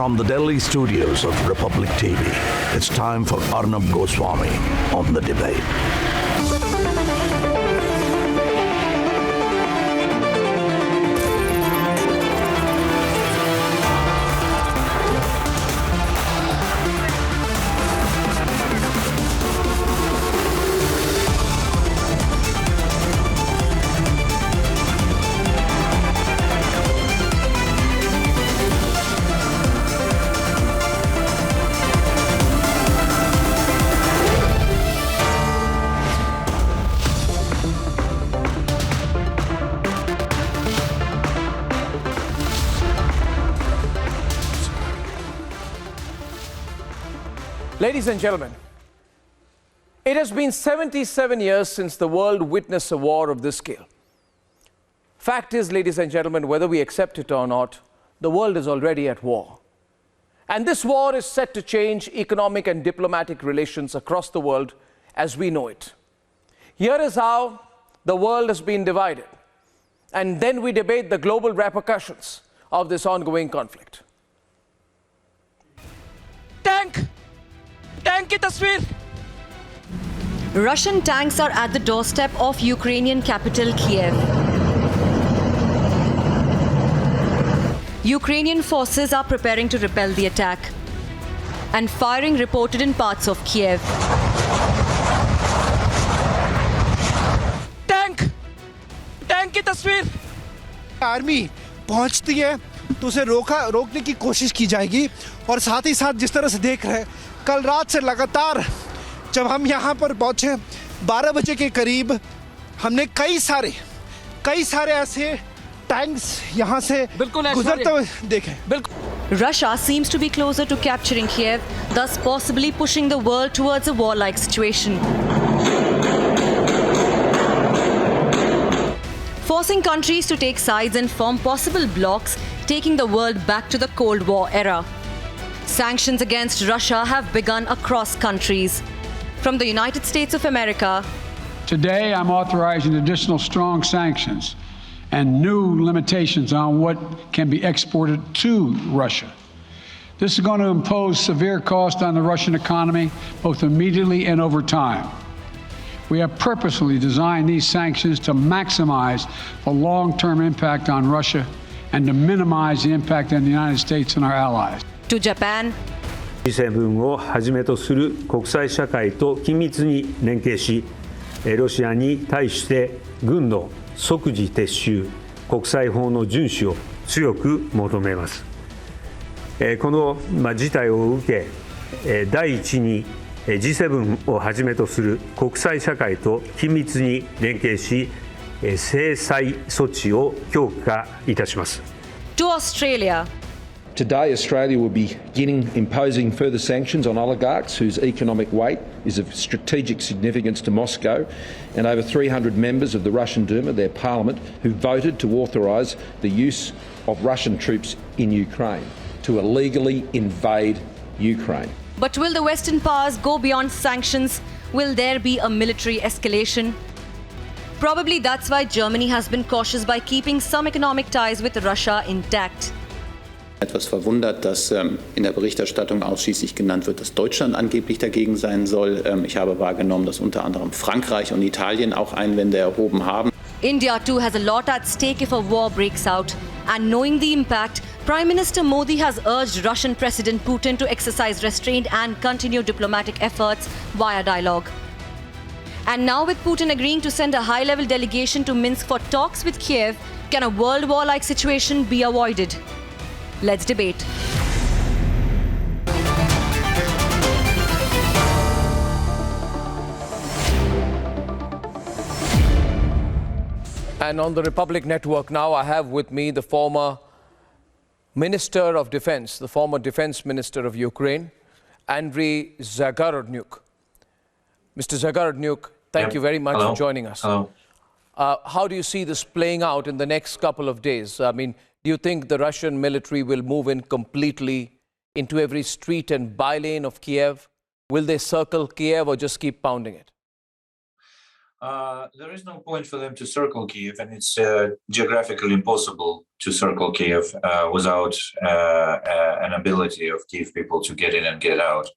From the Delhi studios of Republic TV, it's time for Arnab Goswami on the debate. Ladies and gentlemen, it has been 77 years since the world witnessed a war of this scale. Fact is, ladies and gentlemen, whether we accept it or not, the world is already at war. And this war is set to change economic and diplomatic relations across the world as we know it. Here is how the world has been divided. And then we debate the global repercussions of this ongoing conflict. Tank की तस्वीर. Russian tanks are at the doorstep of Ukrainian capital Kyiv. Ukrainian forces are preparing to repel the attack, and firing reported in parts of Kyiv. Tank की तस्वीर. Army पहुंचती है तो उसे रोकने की कोशिश की जाएगी और साथ ही साथ जिस तरह से देख रहे हैं कल रात से लगातार जब हम यहाँ पर पहुंचे 12 बजे के करीब हमने कई सारे ऐसे टैंक्स यहाँ से गुजरते हुए देखे. Russia seems to be closer to capturing Kyiv, thus possibly pushing the world towards a war-like situation. Forcing countries to take sides and form possible blocs, taking the world back to the Cold War era. Sanctions against Russia have begun across countries. From the United States of America. Today, I'm authorizing additional strong sanctions and new limitations on what can be exported to Russia. This is going to impose severe cost on the Russian economy, both immediately and over time. We have purposely designed these sanctions to maximize the long-term impact on Russia and to minimize the impact on the United States and our allies. To Japan. G7 をはじめとする国際社会と緊密に連携し、ロシアに対して軍の即時撤収、国際法の遵守を強く求めます。この事態を受け、第一にG7 をはじめとする国際社会と緊密に連携し、制裁措置を強化いたします。To Australia. Today, Australia will be beginning imposing further sanctions on oligarchs whose economic weight is of strategic significance to Moscow and over 300 members of the Russian Duma, their parliament, who voted to authorise the use of Russian troops in Ukraine to illegally invade Ukraine. But will the Western powers go beyond sanctions? Will there be a military escalation? Probably that's why Germany has been cautious by keeping some economic ties with Russia intact. Etwas verwundert, dass in der Berichterstattung ausschließlich genannt wird, dass Deutschland angeblich dagegen sein soll. Ich habe wahrgenommen, dass unter anderem Frankreich und Italien auch Einwände erhoben haben. India too has a lot at stake if a war breaks out. And knowing the impact, Prime Minister Modi has urged Russian President Putin to exercise restraint and continue diplomatic efforts via dialogue. And now with Putin agreeing to send a high-level delegation to Minsk for talks with Kyiv, can a world war-like situation be avoided? Let's debate. And on the Republic Network now, I have with me the former Minister of Defense, the former Defense Minister of Ukraine, Andriy Zagorodnyuk. Mr. Zagorodnyuk, thank you very much for joining us. Hello. How do you see this playing out in the next couple of days? I mean, do you think the Russian military will move in completely into every street and bylane of Kyiv? Will they circle Kyiv or just keep pounding it? There is no point for them to circle Kyiv, and it's geographically impossible to circle Kyiv without an ability of Kyiv people to get in and get out,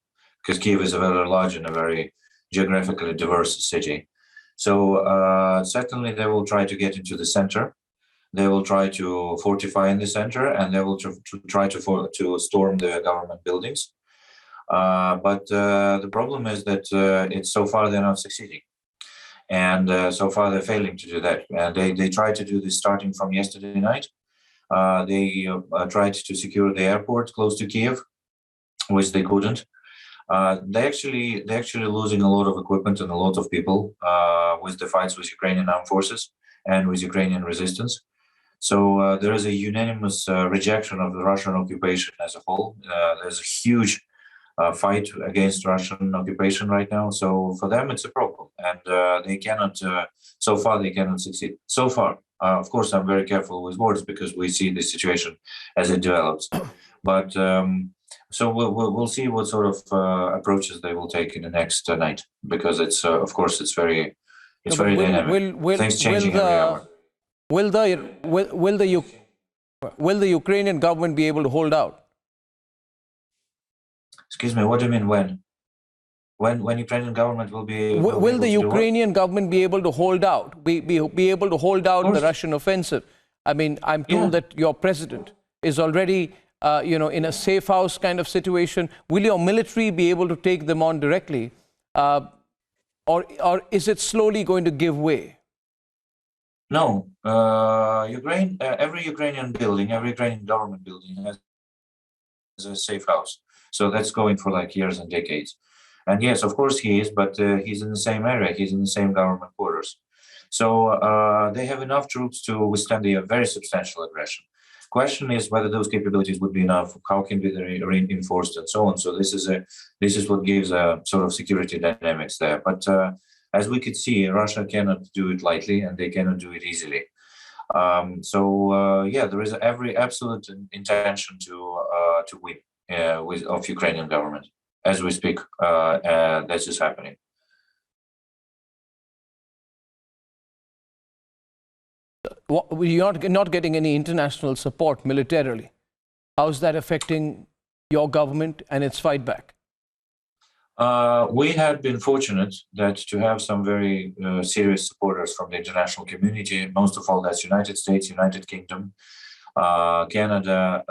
because Kyiv is a very large and a very geographically diverse city. So certainly they will try to get into the center. They will try to fortify in the center, and they will try to storm the government buildings. But the problem is that it's so far they're not succeeding. And so far they're failing to do that. And they tried to do this starting from yesterday night. They tried to secure the airport close to Kyiv, which they couldn't. They're actually losing a lot of equipment and a lot of people with the fights with Ukrainian armed forces and with Ukrainian resistance. So there is a unanimous rejection of the Russian occupation as a whole. There's a huge fight against Russian occupation right now. So for them, it's a problem, and they cannot. So far, they cannot succeed. So far, of course, I'm very careful with words because we see the situation as it develops. But so we'll see what sort of approaches they will take in the next night, because it's of course it's very dynamic. Things changing every hour. Will the Ukrainian government be able to hold out? Excuse me, what do you mean when? When Ukrainian government will be... Will the Ukrainian government be able to hold out? Be able to hold out the Russian offensive? I mean, I'm told that your president is already, in a safe house kind of situation. Will your military be able to take them on directly? Or is it slowly going to give way? No. Every Ukrainian building, every Ukrainian government building has a safe house. So that's going for like years and decades. And yes, of course he is, but he's in the same area. He's in the same government quarters. So they have enough troops to withstand the very substantial aggression. Question is whether those capabilities would be enough, how can be reinforced and so on. So this is what gives a sort of security dynamics there. But as we could see, Russia cannot do it lightly, and they cannot do it easily. There is every absolute intention to win of Ukrainian government. As we speak, this is happening. You're not getting any international support militarily. How is that affecting your government and its fight back? We had been fortunate that to have some very serious supporters from the international community. Most of all, that's United States, United Kingdom, Canada,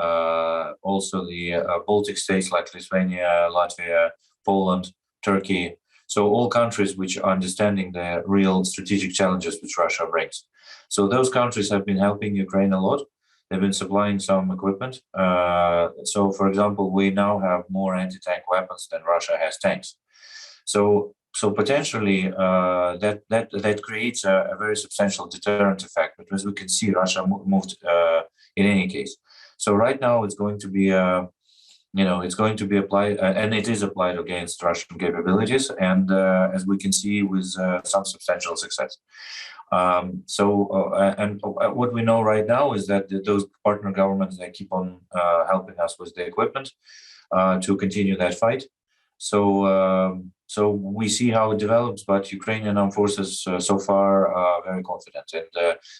also the Baltic states like Lithuania, Latvia, Poland, Turkey. So all countries which are understanding the real strategic challenges which Russia brings. So those countries have been helping Ukraine a lot. They've been supplying some equipment. So, for example, we now have more anti-tank weapons than Russia has tanks. So potentially that creates a very substantial deterrent effect. But as we can see, Russia moved in any case. So right now it's going to be it's going to be applied, and it is applied against Russian capabilities, and as we can see, with some substantial success. What we know right now is that those partner governments, they keep on helping us with the equipment to continue that fight. So we see how it develops, but Ukrainian armed forces so far are very confident, and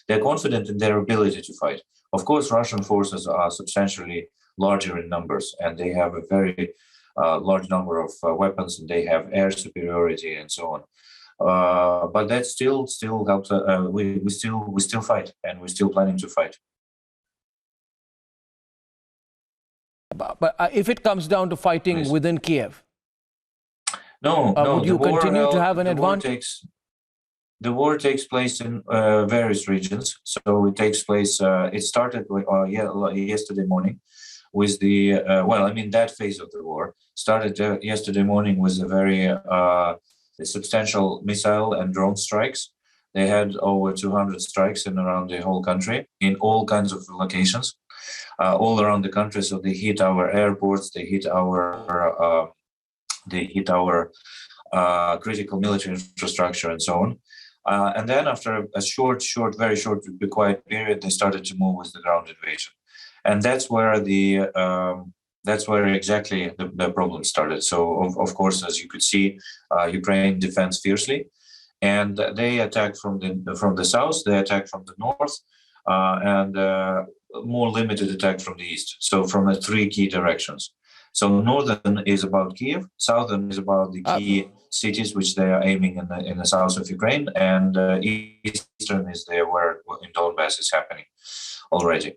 they're confident in their ability to fight. Of course, Russian forces are substantially larger in numbers, and they have a very large number of weapons, and they have air superiority and so on. But that still helps. We still fight, and we're still planning to fight. But if it comes down to fighting within Kyiv, no, would you continue to have an advantage? The war takes place in various regions. So it takes place. It started yesterday morning with the that phase of the war started yesterday morning with a very substantial missile and drone strikes. They had over 200 strikes in around the whole country in all kinds of locations, all around the country. So they hit our airports, they hit our critical military infrastructure and so on. And then after a very short, quiet period, they started to move with the ground invasion, and that's where exactly the problem started. So of course, as you could see, Ukraine defends fiercely, and they attack from the south, they attack from the north, and more limited attack from the east. So from the three key directions. So northern is about Kyiv, southern is about the key cities which they are aiming in the south of Ukraine, and eastern is there where in Donbass is happening already.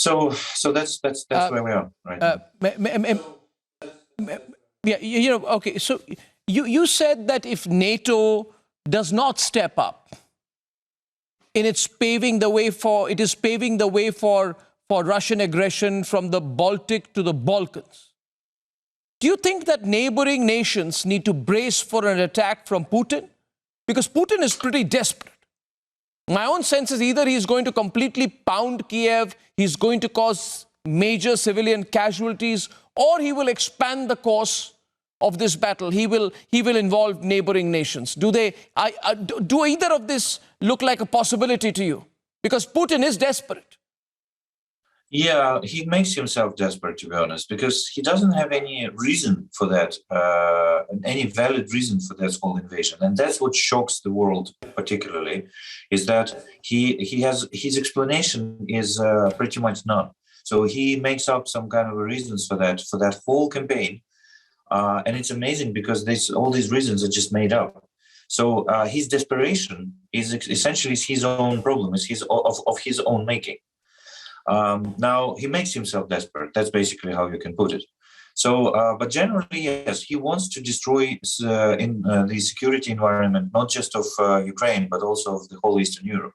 So that's where we are right now. Yeah, okay. So you said that if NATO does not step up, it is paving the way for Russian aggression from the Baltic to the Balkans. Do you think that neighboring nations need to brace for an attack from Putin? Because Putin is pretty desperate. My own sense is either he's going to completely pound Kiev, he's going to cause major civilian casualties, or he will expand the course of this battle. He will involve neighboring nations. Do either of this look like a possibility to you? Because Putin is desperate. Yeah, he makes himself desperate, to be honest, because he doesn't have any reason for that, any valid reason for this whole invasion. And that's what shocks the world particularly, is that his explanation is pretty much none. So he makes up some kind of reasons for that whole campaign. And it's amazing because all these reasons are just made up. So his desperation is essentially his own problem, is of his own making. Now, he makes himself desperate. That's basically how you can put it. So, but generally, yes, he wants to destroy the security environment, not just of Ukraine, but also of the whole Eastern Europe.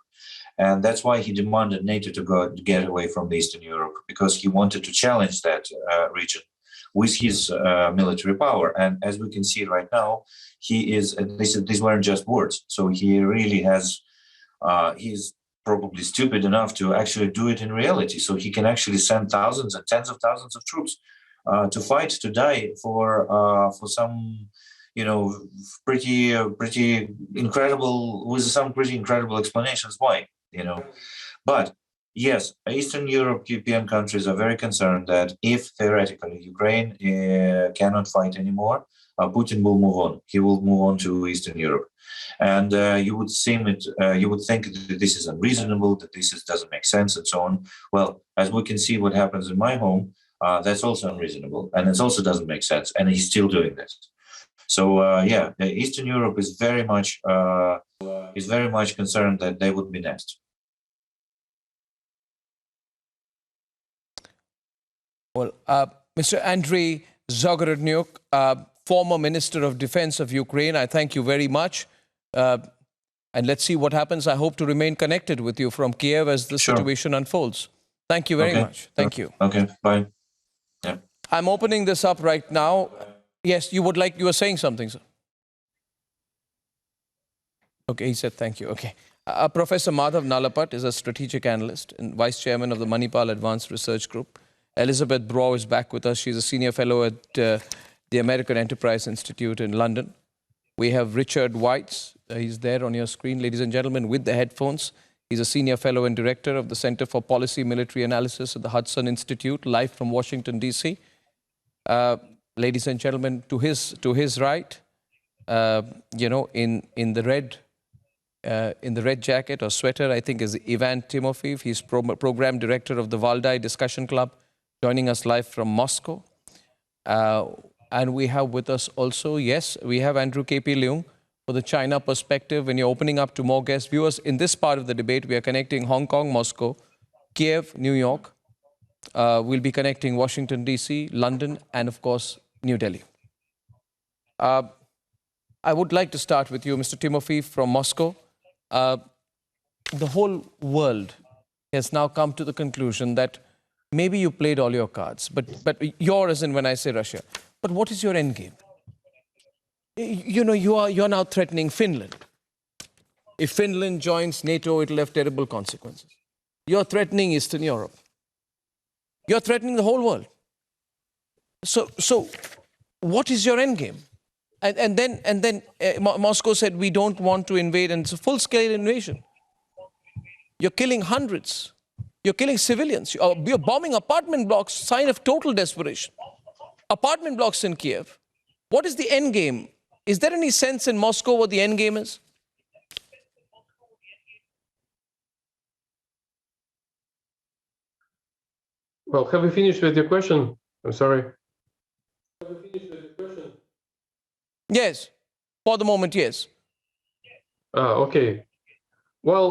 And that's why he demanded NATO to get away from Eastern Europe, because he wanted to challenge that region with his military power. And as we can see right now, these weren't just words. So he really he's probably stupid enough to actually do it in reality. So he can actually send thousands and tens of thousands of troops to fight, to die for some, pretty incredible, with some pretty incredible explanations why, But yes, Eastern European countries are very concerned that if theoretically Ukraine cannot fight anymore, Putin will move on. He will move on to Eastern Europe. And you would think that this is unreasonable, that this doesn't make sense, and so on. Well, as we can see, what happens in my home, that's also unreasonable, and it also doesn't make sense. And he's still doing this. So Eastern Europe is very much concerned that they would be next. Well, Mr. Andriy Zagorodnyuk, former Minister of Defense of Ukraine, I thank you very much. And let's see what happens. I hope to remain connected with you from Kiev as the situation unfolds. Thank you very much. Thank you. Okay, bye. Yeah. I'm opening this up right now. Yes, you were saying something, sir. Okay, he said thank you. Okay. Professor Madhav Nalapat is a strategic analyst and vice chairman of the Manipal Advanced Research Group. Elizabeth Braw is back with us. She's a senior fellow at the American Enterprise Institute in London. We have Richard Weitz. He's there on your screen, ladies and gentlemen, with the headphones. He's a senior fellow and director of the Center for Policy Military Analysis at the Hudson Institute, live from Washington, D.C. Ladies and gentlemen, to his right, in the red jacket or sweater, I think, is Ivan Timofeev. He's program director of the Valdai Discussion Club, joining us live from Moscow. And we have with us also, yes, we have Andrew K.P. Leung for the China perspective. When you're opening up to more guest viewers, in this part of the debate, we are connecting Hong Kong, Moscow, Kiev, New York. We'll be connecting Washington, D.C., London, and of course, New Delhi. I would like to start with you, Mr. Timofeev from Moscow. The whole world has now come to the conclusion that maybe you played all your cards, but yours, and when I say Russia, but what is your end game? You're now threatening Finland. If Finland joins NATO, it'll have terrible consequences. You're threatening Eastern Europe. You're threatening the whole world. So what is your end game? And then Moscow said, we don't want to invade, and it's a full-scale invasion. You're killing hundreds. You're killing civilians. You're bombing apartment blocks, sign of total desperation. Apartment blocks in Kiev. What is the end game? Is there any sense in Moscow what the end game is? Well, have you finished with your question? I'm sorry. Yes, for the moment, yes. Okay. Well,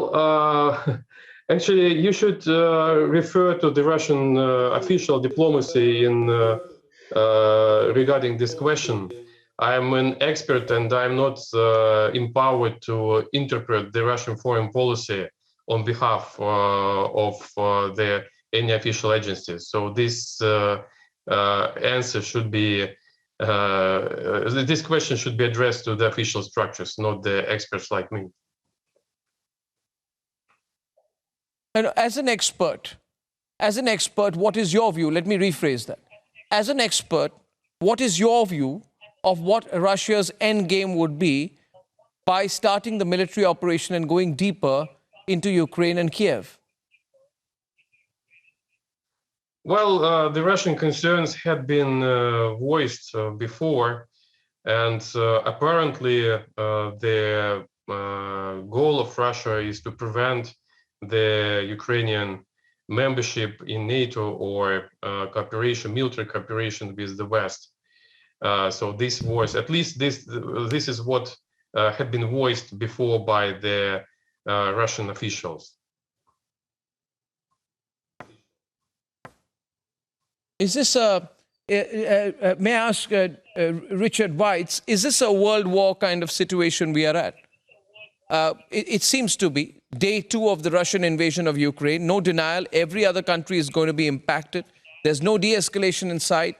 actually, you should refer to the Russian official diplomacy in regarding this question. I'm an expert and I'm not empowered to interpret the Russian foreign policy on behalf of any official agencies. So this answer should be, this question should be addressed to the official structures, not the experts like me. And as an expert, what is your view? Let me rephrase that. As an expert, what is your view of what Russia's end game would be by starting the military operation and going deeper into Ukraine and Kyiv? Well, the Russian concerns had been voiced before, and apparently the goal of Russia is to prevent the Ukrainian membership in NATO or cooperation, military cooperation with the West. So this was, at least this is what had been voiced before by the Russian officials. Is this a, may I ask Richard Weitz, is this a World War kind of situation we are at? It seems to be. Day 2 of the Russian invasion of Ukraine, no denial, every other country is going to be impacted. There's no de-escalation in sight.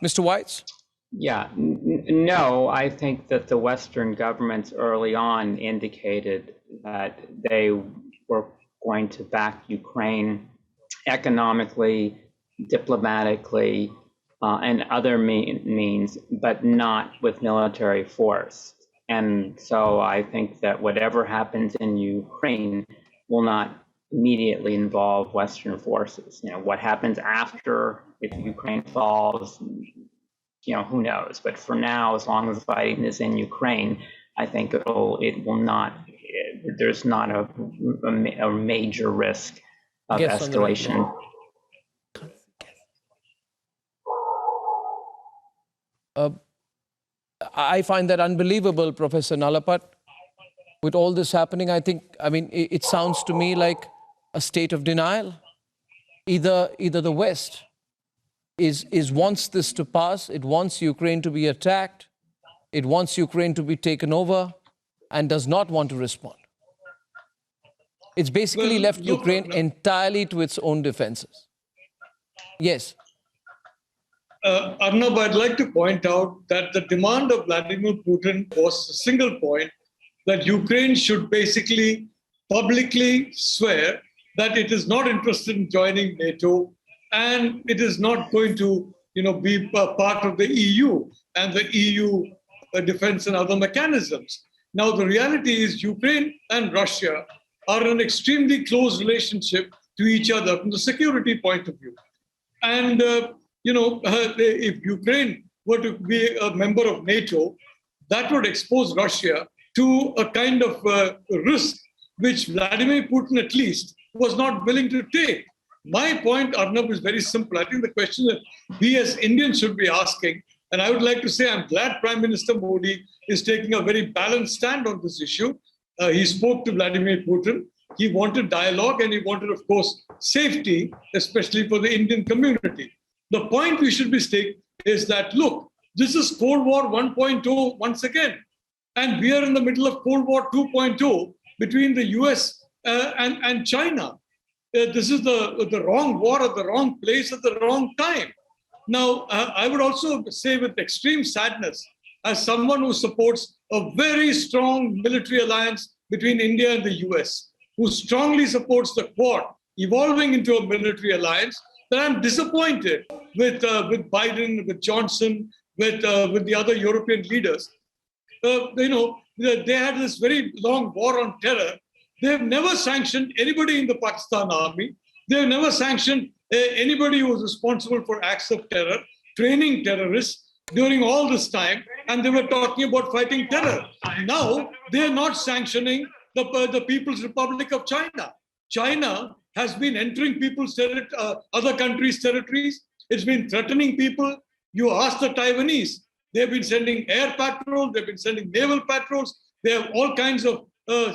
Mr. Weitz? Yeah, no, I think that the Western governments early on indicated that they were going to back Ukraine economically, diplomatically, and other means, but not with military force. And so I think that whatever happens in Ukraine will not immediately involve Western forces. You know, what happens after, if Ukraine falls, you know, who knows? But for now, as long as the fighting is in Ukraine, I think it will not, there's not a major risk of escalation. I find that unbelievable, Professor Nalapat. With all this happening, I mean, it sounds to me like a state of denial. Either the West wants this to pass, it wants Ukraine to be attacked, it wants Ukraine to be taken over, and does not want to respond. It's basically left Ukraine entirely to its own defenses. Yes. Arnab, I'd like to point out that the demand of Vladimir Putin was a single point, that Ukraine should basically publicly swear that it is not interested in joining NATO and it is not going to, be part of the EU and the EU defense and other mechanisms. Now, the reality is Ukraine and Russia are in an extremely close relationship to each other from the security point of view. And if Ukraine were to be a member of NATO, that would expose Russia to a kind of risk which Vladimir Putin, at least, was not willing to take. My point, Arnab, is very simple. I think the question that we as Indians should be asking, and I would like to say I'm glad Prime Minister Modi is taking a very balanced stand on this issue. He spoke to Vladimir Putin. He wanted dialogue and he wanted, of course, safety, especially for the Indian community. The point we should be stating is that, look, this is Cold War 1.0 once again. And we are in the middle of Cold War 2.0 between the US and China. This is the wrong war at the wrong place at the wrong time. Now, I would also say with extreme sadness, as someone who supports a very strong military alliance between India and the US, who strongly supports the Quad evolving into a military alliance, that I'm disappointed with Biden, with Johnson, with the other European leaders. They had this very long war on terror. They have never sanctioned anybody in the Pakistan army. They have never sanctioned anybody who was responsible for acts of terror, training terrorists during all this time, and they were talking about fighting terror. Now, they are not sanctioning the People's Republic of China. China has been entering people's other countries' territories. It's been threatening people. You ask the Taiwanese, they've been sending air patrols, they've been sending naval patrols, they have all kinds of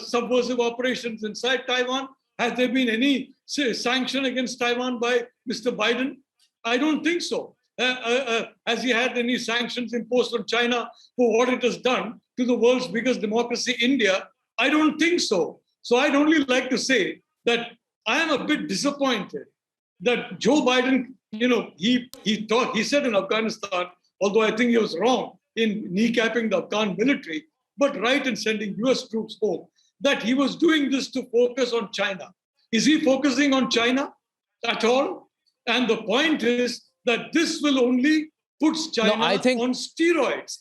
subversive operations inside Taiwan. Has there been any sanction against Taiwan by Mr. Biden? I don't think so. Has he had any sanctions imposed on China for what it has done to the world's biggest democracy, India? I don't think so. So I'd only like to say that I am a bit disappointed that Joe Biden, he said in Afghanistan, although I think he was wrong in kneecapping the Afghan military, but right in sending US troops home, that he was doing this to focus on China. Is he focusing on China at all? And the point is that this will only put China on steroids.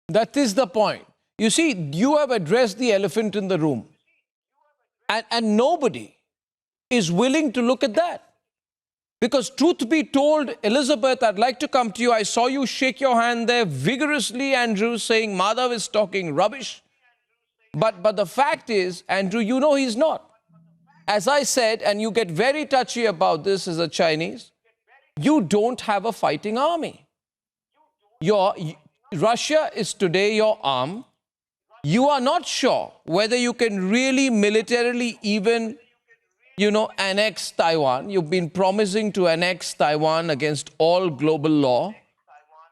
That is the point. You see, you have addressed the elephant in the room. And nobody is willing to look at that. Because truth be told, Elizabeth, I'd like to come to you. I saw you shake your hand there vigorously, Andrew, saying Madhav is talking rubbish. But the fact is, Andrew, you know he's not. As I said, and you get very touchy about this as a Chinese, you don't have a fighting army. Russia is today your arm. You are not sure whether you can really militarily even, annex Taiwan. You've been promising to annex Taiwan against all global law.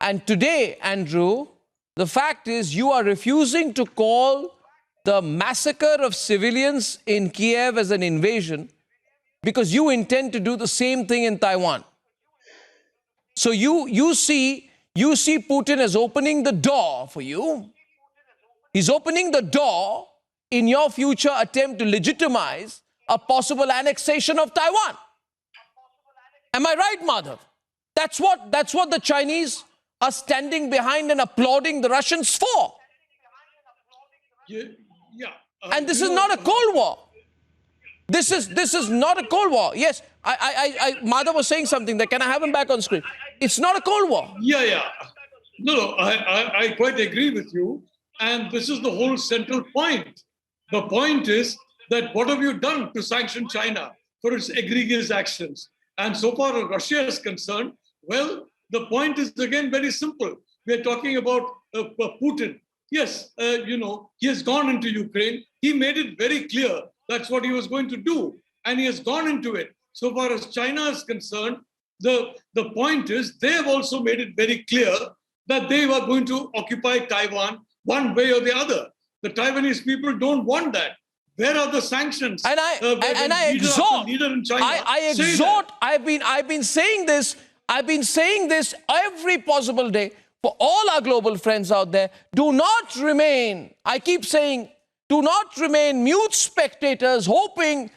And today, Andrew, the fact is you are refusing to call the massacre of civilians in Kyiv as an invasion because you intend to do the same thing in Taiwan. So you see Putin as opening the door for you. He's opening the door in your future attempt to legitimize a possible annexation of Taiwan. Am I right, Madhav? That's what the Chinese are standing behind and applauding the Russians for. Yeah. And this is not a Cold War. This is not a Cold War. Yes, Madhav was saying something there. Can I have him back on screen? It's not a Cold War. Yeah. No, I quite agree with you. And this is the whole central point. The point is that what have you done to sanction China for its egregious actions? And so far as Russia is concerned, well, the point is again very simple. We're talking about Putin. Yes, he has gone into Ukraine. He made it very clear that's what he was going to do. And he has gone into it. So far as China is concerned, the point is they have also made it very clear that they were going to occupy Taiwan one way or the other. The Taiwanese people don't want that. Where are the sanctions? And I exhort. I exhort. I've been saying this. I've been saying this every possible day for all our global friends out there. Do not remain. I keep saying, do not remain mute spectators, hoping,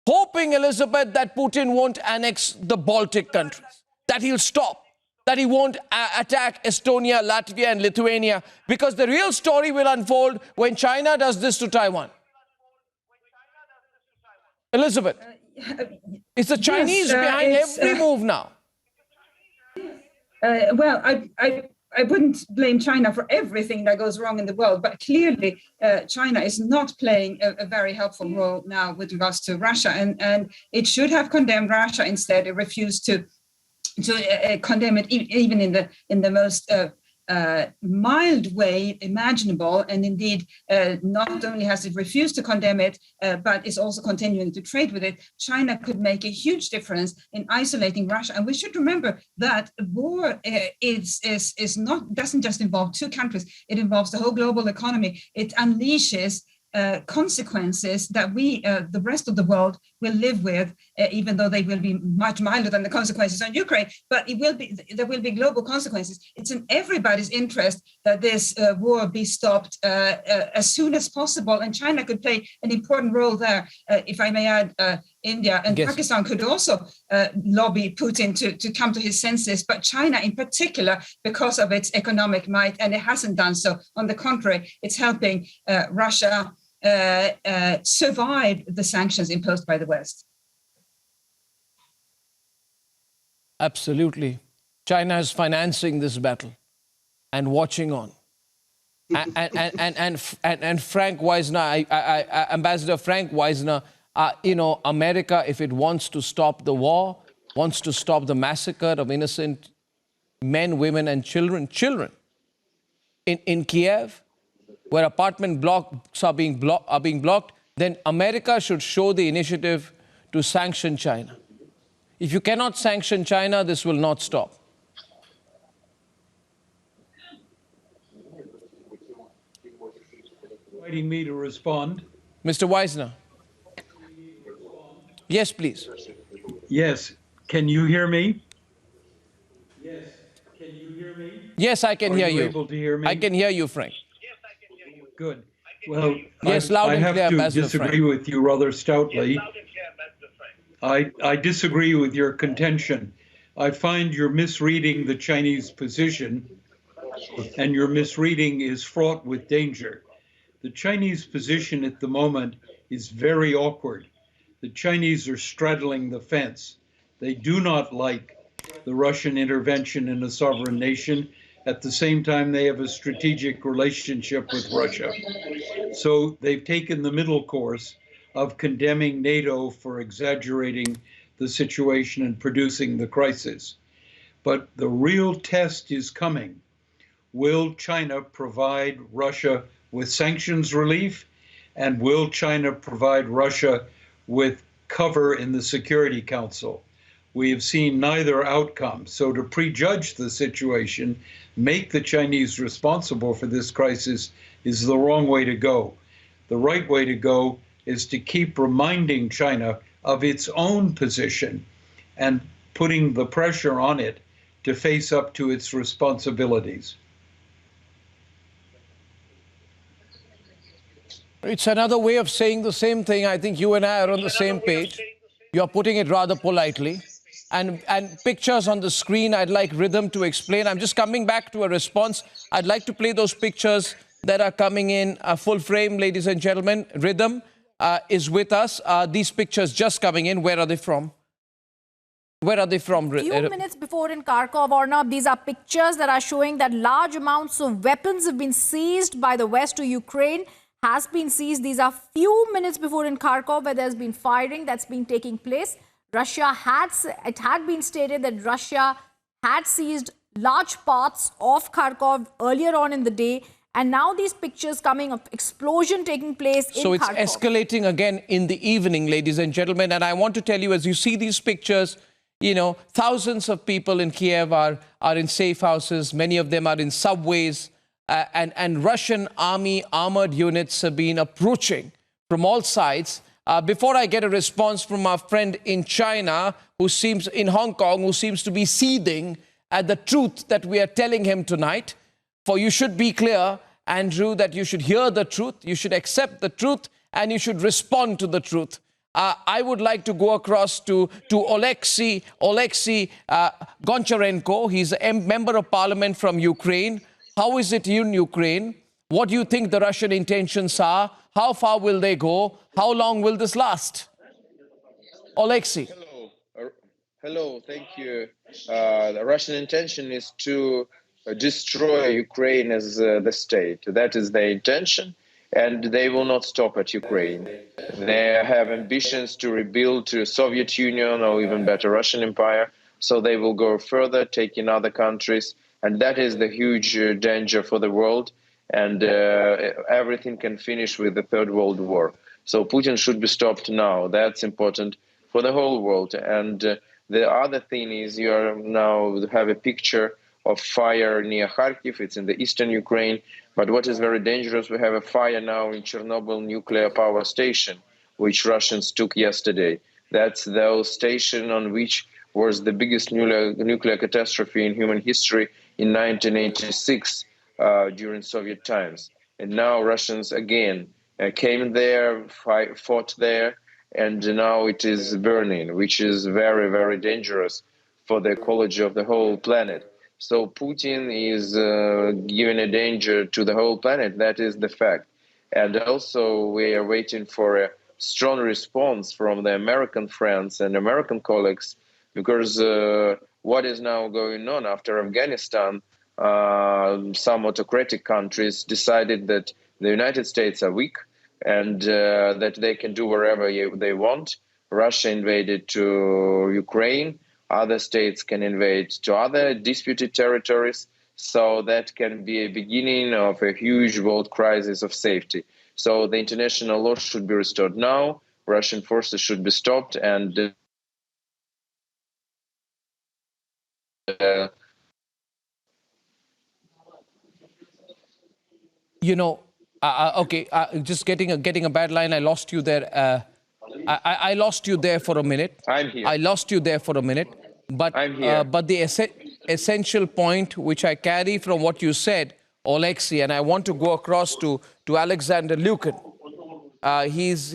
Elizabeth, that Putin won't annex the Baltic countries, that he'll stop, that he won't attack Estonia, Latvia, and Lithuania, because the real story will unfold when China does this to Taiwan. Elizabeth, it's the Chinese behind every move now. Well, I wouldn't blame China for everything that goes wrong in the world, but clearly China is not playing a very helpful role now with regards to Russia, and it should have condemned Russia. Instead, it refused to condemn it even in the most mild way imaginable, and indeed not only has it refused to condemn it, but is also continuing to trade with it. China could make a huge difference in isolating Russia, and we should remember that war doesn't just involve two countries; it involves the whole global economy. It unleashes consequences that the rest of the world will live with, even though they will be much milder than the consequences on Ukraine. But there will be global consequences. It's in everybody's interest that this war be stopped as soon as possible, and China could play an important role there. If I may add, India and Pakistan could also lobby Putin to come to his senses, but China in particular, because of its economic might, and it hasn't done so. On the contrary, it's helping Russia survive the sanctions imposed by the West. Absolutely. China is financing this battle and watching on. and Frank Wisner, Ambassador Frank Wisner, America, if it wants to stop the war, wants to stop the massacre of innocent men, women, and children in Kyiv, where apartment blocks are being blocked, then America should show the initiative to sanction China. If you cannot sanction China, this will not stop. Inviting me to respond. Mr. Wisner. Yes, please. Yes. Can you hear me? Yes. Can you hear me? Yes, I can hear you. Are you able to hear me? I can hear you, Frank. Good. Well, yes, I have to disagree with you rather stoutly. I disagree with your contention. I find you're misreading the Chinese position, and your misreading is fraught with danger. The Chinese position at the moment is very awkward. The Chinese are straddling the fence. They do not like the Russian intervention in a sovereign nation. At the same time, they have a strategic relationship with Russia. So they've taken the middle course of condemning NATO for exaggerating the situation and producing the crisis. But the real test is coming. Will China provide Russia with sanctions relief? And will China provide Russia with cover in the Security Council? We have seen neither outcome. So to prejudge the situation, make the Chinese responsible for this crisis is the wrong way to go. The right way to go is to keep reminding China of its own position and putting the pressure on it to face up to its responsibilities. It's another way of saying the same thing. I think you and I are on the same page. You're putting it rather politely. And pictures on the screen, I'd like Rhythm to explain. I'm just coming back to a response. I'd like to play those pictures that are coming in full frame, ladies and gentlemen. Rhythm is with us. These pictures just coming in. Where are they from? Where are they from? A few minutes before in Kharkov, Arnab, these are pictures that are showing that large amounts of weapons have been seized by the West to Ukraine. Has been seized. These are few minutes before in Kharkov where there's been firing that's been taking place. It had been stated that Russia had seized large parts of Kharkov earlier on in the day. And now these pictures coming of explosion taking place in Kharkov. So it's escalating again in the evening, ladies and gentlemen. And I want to tell you, as you see these pictures, thousands of people in Kyiv are in safe houses. Many of them are in subways. And Russian army armored units have been approaching from all sides. Before I get a response from our friend in China, in Hong Kong, who seems to be seething at the truth that we are telling him tonight, for you should be clear, Andrew, that you should hear the truth, you should accept the truth, and you should respond to the truth. I would like to go across to Oleksiy Goncharenko. He's a member of parliament from Ukraine. How is it in Ukraine? What do you think the Russian intentions are? How far will they go? How long will this last? Oleksiy. Hello, thank you. The Russian intention is to destroy Ukraine as the state. That is their intention, and they will not stop at Ukraine. They have ambitions to rebuild to Soviet Union or even better Russian Empire, so they will go further, taking other countries, and that is the huge danger for the world, and everything can finish with the Third World War. So Putin should be stopped now. That's important for the whole world. And the other thing is you are now have a picture of fire near Kharkiv. It's in the eastern Ukraine. But what is very dangerous, we have a fire now in Chernobyl nuclear power station, which Russians took yesterday. That's the station on which was the biggest nuclear catastrophe in human history in 1986 during Soviet times. And now Russians again came there, fought there, and now it is burning, which is very, very dangerous for the ecology of the whole planet. So Putin is giving a danger to the whole planet. That is the fact. And also we are waiting for a strong response from the American friends and American colleagues, because what is now going on after Afghanistan, some autocratic countries decided that the United States are weak and that they can do wherever they want. Russia invaded to Ukraine. Other states can invade to other disputed territories. So that can be a beginning of a huge world crisis of safety. So the international law should be restored now. Russian forces should be stopped and just getting a bad line. I lost you there. I lost you there for a minute. I'm here. I lost you there for a minute. But I'm here. But the essential point which I carry from what you said, Oleksiy, and I want to go across to Alexander Lukin. He's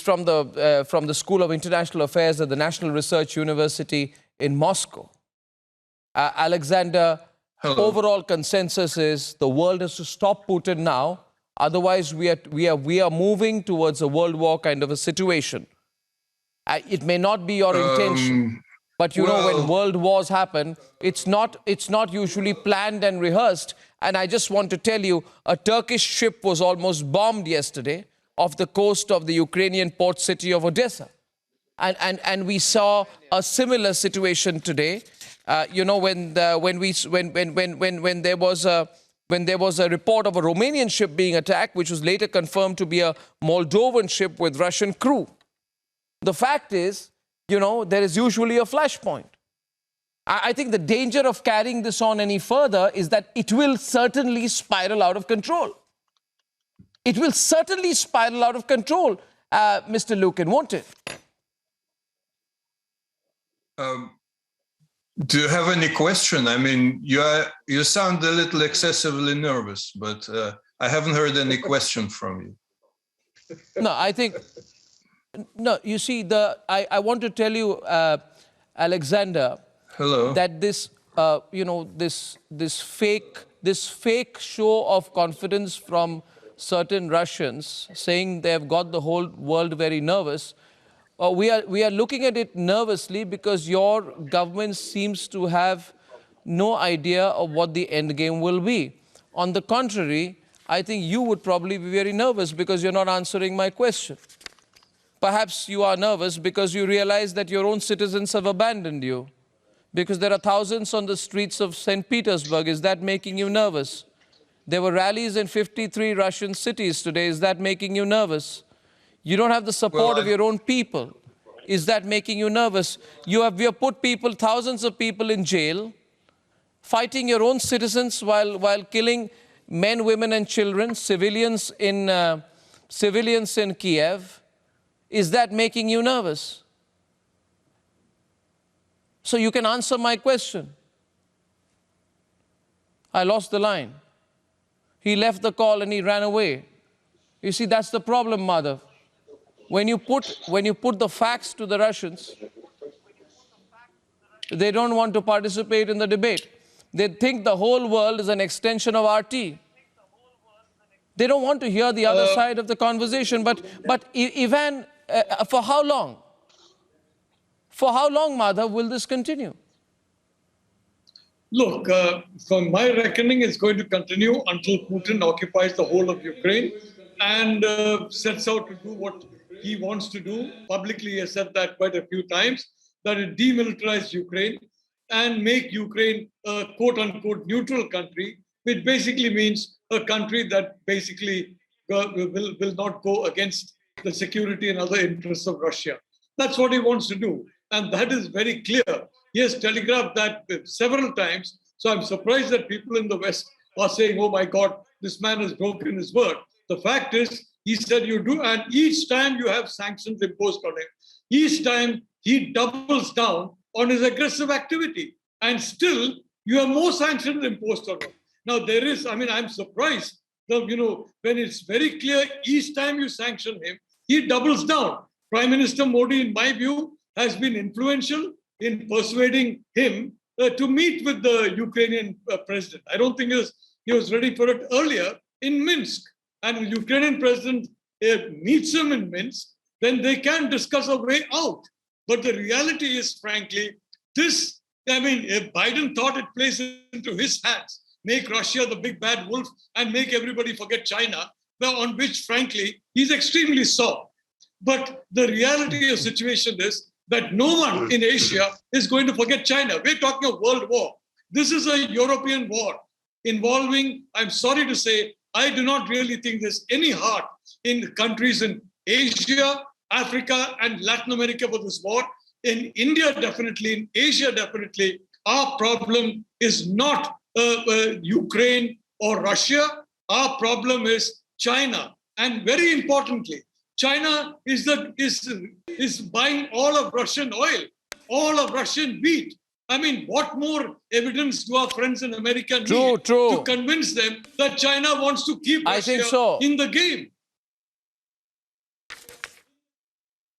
from the School of International Affairs at the National Research University in Moscow. Alexander, overall consensus is the world has to stop Putin now. Otherwise, we are moving towards a world war kind of a situation. It may not be your intention, but you know when world wars happen, it's not usually planned and rehearsed. And I just want to tell you, a Turkish ship was almost bombed yesterday off the coast of the Ukrainian port city of Odessa, and we saw a similar situation today. When there was a report of a Romanian ship being attacked, which was later confirmed to be a Moldovan ship with Russian crew. The fact is, there is usually a flashpoint. I think the danger of carrying this on any further is that it will certainly spiral out of control. It will certainly spiral out of control, Mr. Lukin, won't it? Do you have any question? I mean, you sound a little excessively nervous, but I haven't heard any question from you. No, I think... No, you see, I want to tell you, Alexander, hello, that this, this fake show of confidence from certain Russians saying they have got the whole world very nervous. We are looking at it nervously because your government seems to have no idea of what the end game will be. On the contrary, I think you would probably be very nervous because you're not answering my question. Perhaps you are nervous because you realize that your own citizens have abandoned you, because there are thousands on the streets of St. Petersburg. Is that making you nervous? There were rallies in 53 Russian cities today. Is that making you nervous? You don't have the support of your own people. Is that making you nervous? We have put thousands of people in jail, fighting your own citizens while killing men, women, and children, civilians in Kyiv. Is that making you nervous? So you can answer my question. I lost the line. He left the call and he ran away. You see, that's the problem, Madhav. When you put the facts to the Russians, they don't want to participate in the debate. They think the whole world is an extension of RT. They don't want to hear the other side of the conversation. But Ivan, for how long? For how long, Madhav, will this continue? Look, from my reckoning, it's going to continue until Putin occupies the whole of Ukraine and sets out to do what he wants to do. Publicly, he has said that quite a few times, that it demilitarize Ukraine and make Ukraine a quote-unquote neutral country, which basically means a country that basically will not go against the security and other interests of Russia. That's what he wants to do. And that is very clear. He has telegraphed that several times. So I'm surprised that people in the West are saying, oh my God, this man has broken his word. The fact is, he said you do, and each time you have sanctions imposed on him, each time he doubles down on his aggressive activity. And still, you have more sanctions imposed on him. Now, I'm surprised that, when it's very clear, each time you sanction him, he doubles down. Prime Minister Modi, in my view, has been influential in persuading him to meet with the Ukrainian president. I don't think he was ready for it earlier in Minsk. And the Ukrainian president meets him in Minsk, then they can discuss a way out. But the reality is, frankly, this I mean, if Biden thought it plays into his hands, make Russia the big bad wolf and make everybody forget China, on which, frankly, he's extremely sore. But the reality of the situation is that no one in Asia is going to forget China. We're talking of world war. This is a European war involving, I'm sorry to say, I do not really think there's any heart in countries in Asia, Africa, and Latin America for this war. In India, definitely, in Asia, definitely, our problem is not Ukraine or Russia. Our problem is China. And very importantly, China is buying all of Russian oil, all of Russian wheat. I mean, what more evidence do our friends in America need to convince them that China wants to keep Russia in the game?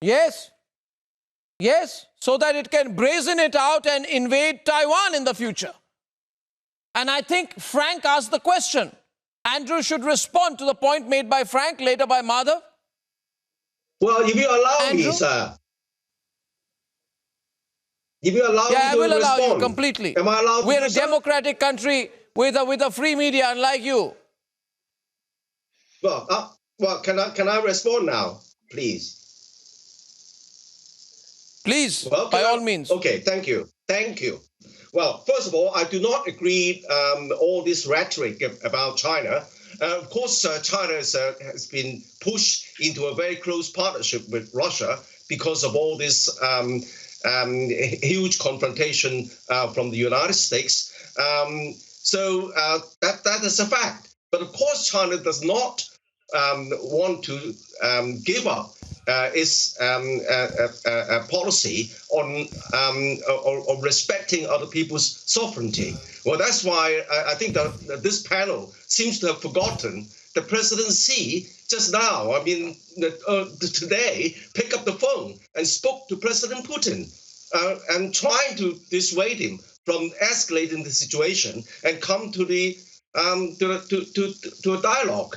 Yes. Yes, so that it can brazen it out and invade Taiwan in the future. And I think Frank asked the question. Andrew should respond to the point made by Frank, later by Madhav. Well, if you allow me, sir. If you allow me to I will allow respond. you completely. Am I allowed We're to a democratic country with a free media, unlike you. Well, can I respond now, please? Please, by all means. Okay, thank you. Thank you. Well, first of all, I do not agree all this rhetoric about China. Of course, China has been pushed into a very close partnership with Russia because of all this huge confrontation from the United States. So that is a fact. But of course, China does not want to give up its policy on respecting other people's sovereignty. Well, that's why I think that this panel seems to have forgotten the President Xi just now, I mean, today, picked up the phone and spoke to President Putin and trying to dissuade him from escalating the situation and come to to a dialogue.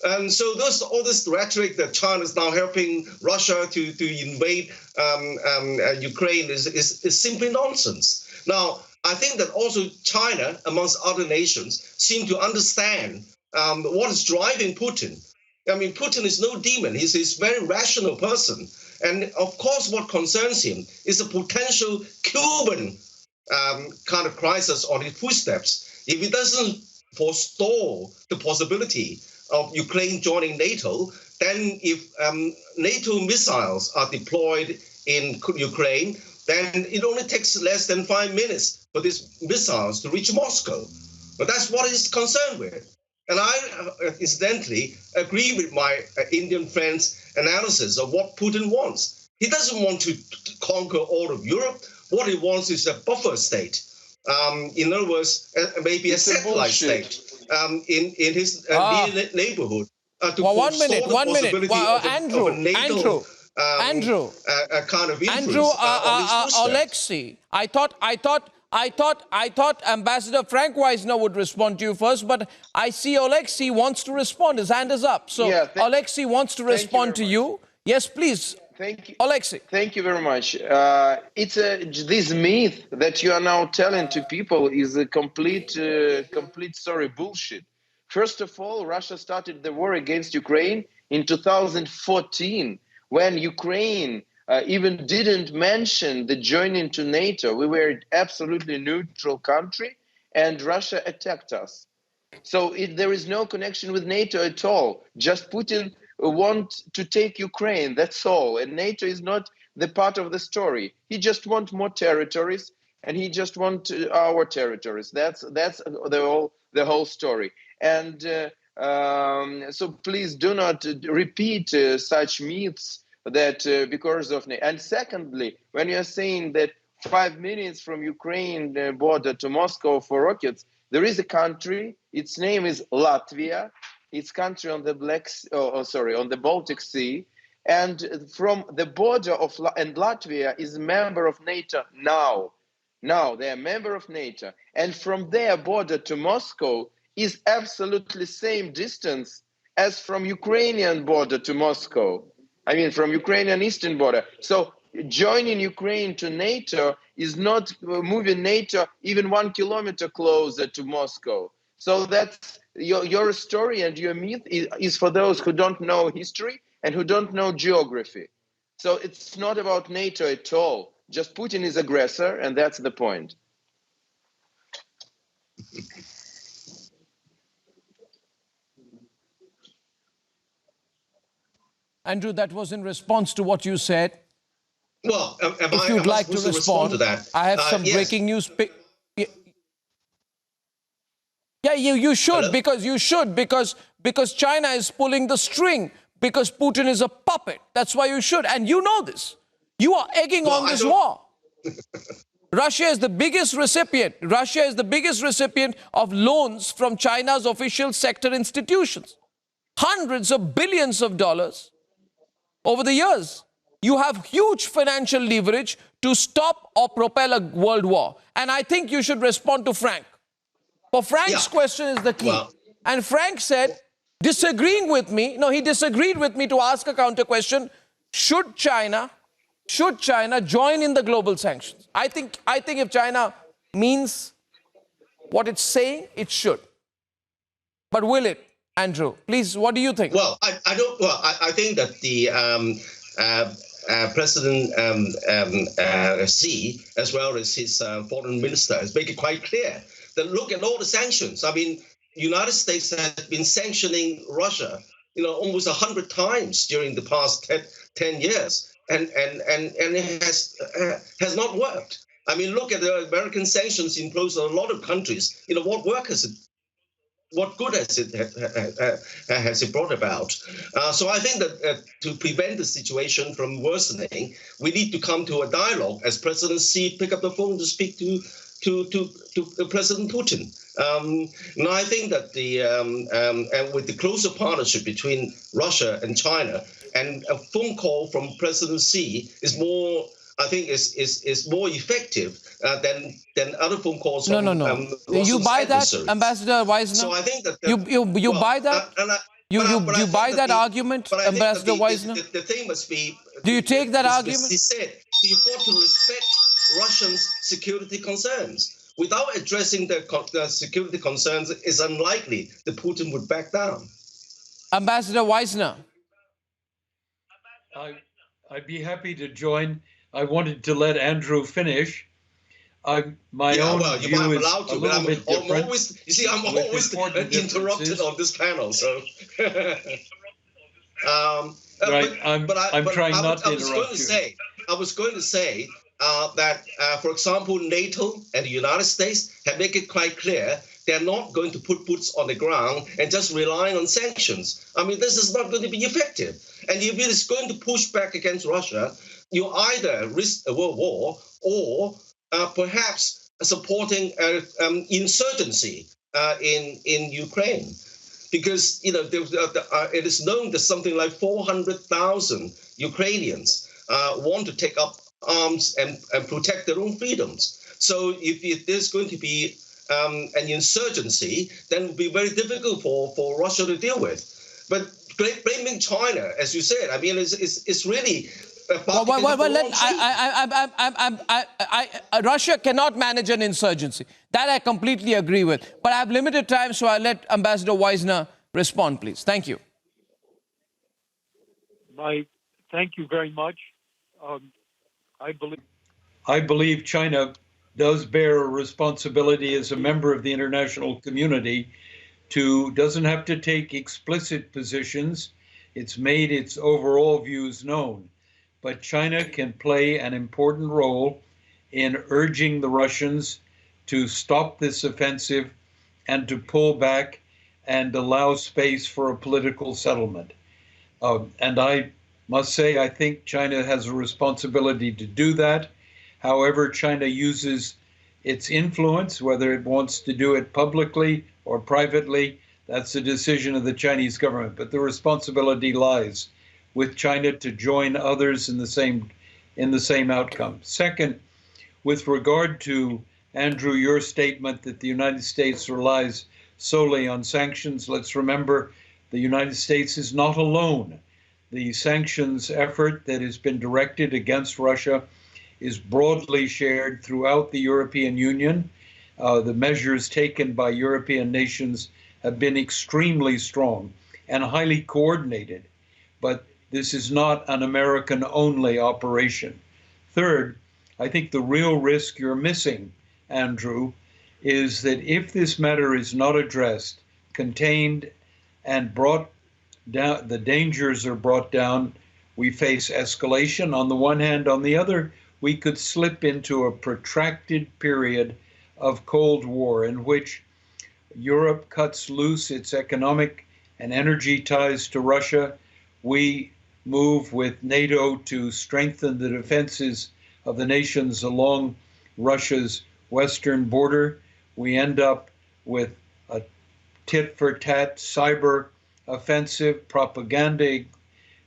And so all this rhetoric that China is now helping Russia to invade Ukraine is simply nonsense. Now, I think that also China, amongst other nations, seem to understand what is driving Putin. I mean, Putin is no demon. He's a very rational person. And of course, what concerns him is a potential Cuban kind of crisis on his footsteps. If he doesn't forestall the possibility of Ukraine joining NATO, then if NATO missiles are deployed in Ukraine, then it only takes less than 5 minutes for these missiles to reach Moscow. But that's what he's concerned with. And I, incidentally, agree with my Indian friend's analysis of what Putin wants. He doesn't want to conquer all of Europe. What he wants is a buffer state. In other words, maybe a satellite state in his neighborhood. One minute. Andrew, kind of influence Alexei, I thought Ambassador Frank Wisner would respond to you first, but I see Alexei wants to respond. His hand is up. So Alexei wants to respond to you. Yes, please. Thank you, Alexei. Thank you very much. It's this myth that you are now telling to people is a complete story bullshit. First of all, Russia started the war against Ukraine in 2014, when Ukraine even didn't mention the joining to NATO. We were absolutely neutral country, and Russia attacked us. So there is no connection with NATO at all. Just Putin want to take Ukraine, that's all. And NATO is not the part of the story. He just wants more territories, and he just wants our territories. That's the whole story. And so please do not repeat such myths that because of... And secondly, when you're saying that 5 minutes from Ukraine border to Moscow for rockets, there is a country, its name is Latvia. It's country on the on the Baltic Sea, and from the border of and Latvia is a member of NATO now. Now they are a member of NATO, and from their border to Moscow is absolutely same distance as from Ukrainian border to Moscow. I mean, from Ukrainian eastern border. So joining Ukraine to NATO is not moving NATO even 1 kilometer closer to Moscow. So that's your story and your myth is for those who don't know history and who don't know geography. So it's not about NATO at all. Just Putin is aggressor, and that's the point. Andrew, that was in response to what you said. Well, if you'd like to respond to that? I have some yes. breaking news. Yeah, you should. Hello? because China is pulling the string, because Putin is a puppet. That's why you should. And you know this. You are egging on this war. Russia is the biggest recipient. Russia is the biggest recipient of loans from China's official sector institutions. Hundreds of billions of dollars over the years. You have huge financial leverage to stop or propel a world war. And I think you should respond to Frank. For Frank's question is the key. Well, and Frank said, disagreeing with me, no, he disagreed with me to ask a counter question. Should China join in the global sanctions? I think if China means what it's saying, it should. But will it? Andrew, please, what do you think? Well, I don't. Well, I think that the President Xi, as well as his foreign minister, has made it quite clear that look at all the sanctions. I mean, United States has been sanctioning Russia, almost 100 times during the past 10 years, and it has not worked. I mean, look at the American sanctions imposed on a lot of countries. What good has it brought about? So I think that to prevent the situation from worsening, we need to come to a dialogue. As President Xi pick up the phone to speak to President Putin. Now I think that and with the closer partnership between Russia and China, and a phone call from President Xi is more. I think is more effective than other phone calls. No. You buy that, Ambassador Wiesner? So I think that you buy that. You buy that argument, Ambassador Wiesner? The thing must be. Do you take that argument? He said you've got to respect Russians' security concerns. Without addressing the security concerns, it's unlikely that Putin would back down. Ambassador Wiesner. I'd be happy to join. I wanted to let Andrew finish. My own view is a little bit different. I'm always interrupted on this panel, so. Right, I'm trying not to interrupt you. I was going to say that, for example, NATO and the United States have made it quite clear they're not going to put boots on the ground and just relying on sanctions. I mean, this is not going to be effective. And if it is going to push back against Russia, you either risk a world war or perhaps supporting insurgency in Ukraine. Because, it is known that something like 400,000 Ukrainians want to take up arms and protect their own freedoms. So if there's going to be an insurgency, then it will be very difficult for Russia to deal with. But blaming China, as you said, I mean, it's really... Russia cannot manage an insurgency. That I completely agree with. But I have limited time, so I'll let Ambassador Wiesner respond, please. Thank you. Thank you very much. I believe China does bear a responsibility as a member of the international community doesn't have to take explicit positions. It's made its overall views known. But China can play an important role in urging the Russians to stop this offensive and to pull back and allow space for a political settlement. And I must say, I think China has a responsibility to do that. However, China uses its influence, whether it wants to do it publicly or privately, that's a decision of the Chinese government. But the responsibility lies with China to join others in the same outcome. Second, with regard to, Andrew, your statement that the United States relies solely on sanctions, let's remember the United States is not alone. The sanctions effort that has been directed against Russia is broadly shared throughout the European Union. The measures taken by European nations have been extremely strong and highly coordinated, but this is not an American-only operation. Third, I think the real risk you're missing, Andrew, is that if this matter is not addressed, contained, and brought down, the dangers are brought down, we face escalation on the one hand. On the other, we could slip into a protracted period of Cold War in which Europe cuts loose its economic and energy ties to Russia. We move with NATO to strengthen the defenses of the nations along Russia's western border. We end up with a tit-for-tat cyber offensive, propaganda,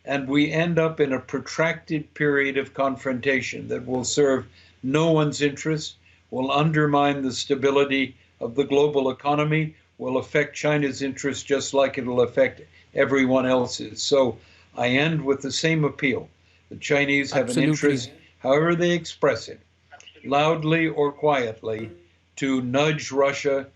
and we end up in a protracted period of confrontation that will serve no one's interest, will undermine the stability of the global economy, will affect China's interests just like it will affect everyone else's. So I end with the same appeal. The Chinese have an interest, however they express it, loudly or quietly, to nudge Russia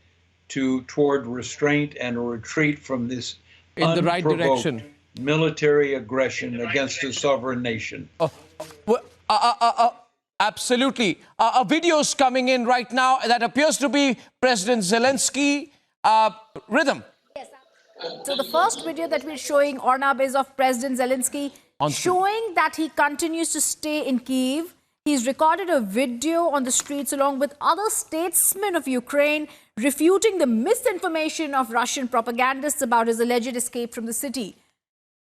toward restraint and a retreat from this in the right direction military aggression against a sovereign nation. Absolutely. Videos coming in right now that appears to be President Zelensky. Rhythm. Yes. So the first video that we're showing, Arnab, is of President Zelensky showing that he continues to stay in Kyiv. He's recorded a video on the streets along with other statesmen of Ukraine refuting the misinformation of Russian propagandists about his alleged escape from the city.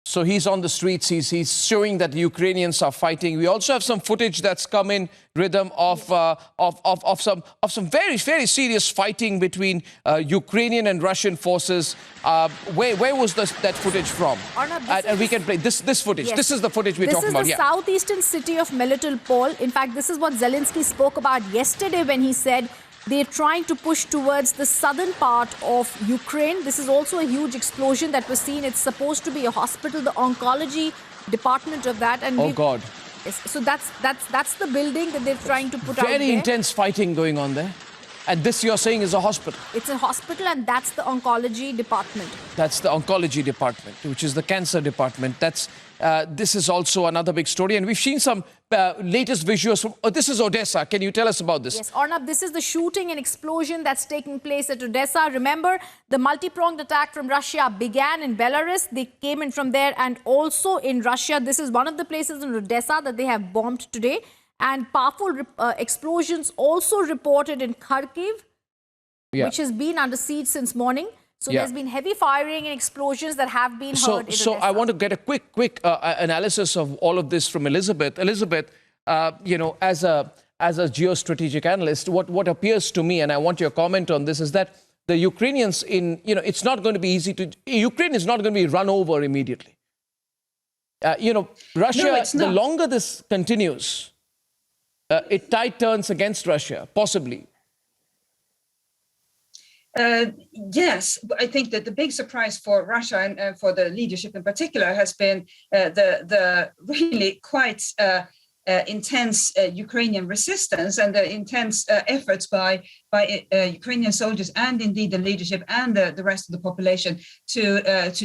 So he's on the streets, he's showing that the Ukrainians are fighting. We also have some footage that's come in, Rhythm, of some very, very serious fighting between Ukrainian and Russian forces. Where was that footage from? Arnab, and we can play this footage. Yes. This is the footage we're talking about. This is the southeastern city of Melitopol. In fact, this is what Zelensky spoke about yesterday when he said they're trying to push towards the southern part of Ukraine. This is also a huge explosion that was seen. It's supposed to be a hospital, the oncology department of that. And oh, God. Yes, so that's the building that they're trying to put out there. Very intense fighting going on there. And this, you're saying, is a hospital? It's a hospital, and that's the oncology department. That's the oncology department, which is the cancer department. This is also another big story. And we've seen some latest visuals from... this is Odessa. Can you tell us about this? Yes, Arnab, this is the shooting and explosion that's taking place at Odessa. Remember, the multi-pronged attack from Russia began in Belarus. They came in from there and also in Russia. This is one of the places in Odessa that they have bombed today. And powerful explosions also reported in Kharkiv, which has been under siege since morning. So there's been heavy firing and explosions that have been heard in Odessa. So I want to get a quick analysis of all of this from Elizabeth. Elizabeth, you know, as a geostrategic analyst, what appears to me, and I want your comment on this, is that the Ukrainians it's not going to be easy to... Ukraine is not going to be run over immediately. Russia, the longer this continues... tide turns against Russia, possibly. Yes, I think that the big surprise for Russia and for the leadership in particular has been the really quite intense Ukrainian resistance and the intense efforts by Ukrainian soldiers and indeed the leadership and the rest of the population to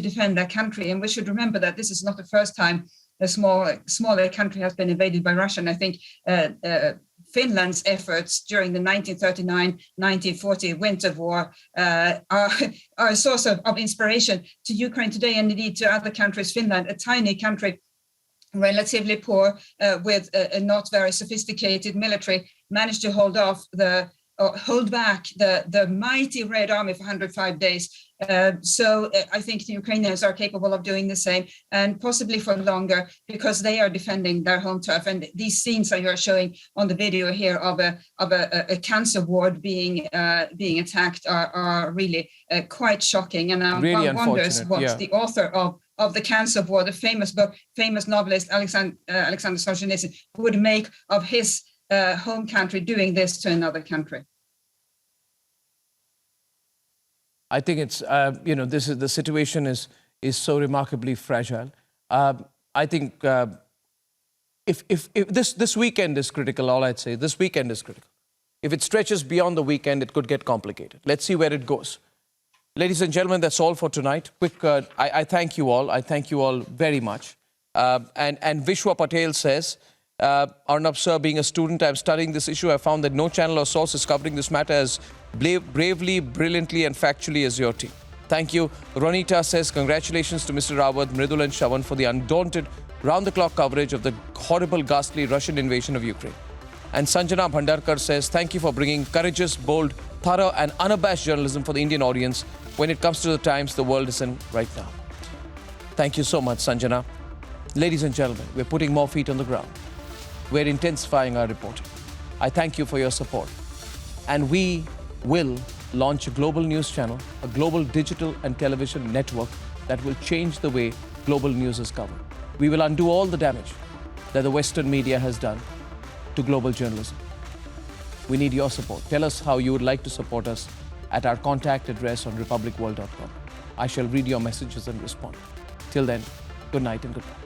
defend their country. And we should remember that this is not the first time a smaller country has been invaded by Russia. And I think Finland's efforts during the 1939-1940 Winter War are a source of inspiration to Ukraine today and indeed to other countries. Finland, a tiny country, relatively poor, with a not very sophisticated military, managed to hold back the mighty Red Army for 105 days. So I think the Ukrainians are capable of doing the same and possibly for longer because they are defending their home turf. And these scenes that you're showing on the video here of a cancer ward being attacked are really quite shocking. And really one wonders what the author of the cancer ward, the famous novelist Alexander Solzhenitsyn, would make of his home country doing this to another country. I think it's, the situation is so remarkably fragile. I think if this weekend is critical, all I'd say, this weekend is critical. If it stretches beyond the weekend, it could get complicated. Let's see where it goes. Ladies and gentlemen, that's all for tonight. I thank you all. I thank you all very much. And Vishwa Patel says, Arnab sir, being a student, I'm studying this issue. I found that no channel or source is covering this matter as bravely, brilliantly, and factually as your team. Thank you. Ronita says, congratulations to Mr. Rawat, Mridul and Shavan for the undaunted, round-the-clock coverage of the horrible, ghastly Russian invasion of Ukraine. And Sanjana Bhandarkar says, thank you for bringing courageous, bold, thorough and unabashed journalism for the Indian audience when it comes to the times the world is in right now. Thank you so much, Sanjana. Ladies and gentlemen, we're putting more feet on the ground. We're intensifying our reporting. I thank you for your support. And we will launch a global news channel, a global digital and television network that will change the way global news is covered. We will undo all the damage that the Western media has done to global journalism. We need your support. Tell us how you would like to support us at our contact address on republicworld.com. I shall read your messages and respond. Till then, good night and goodbye.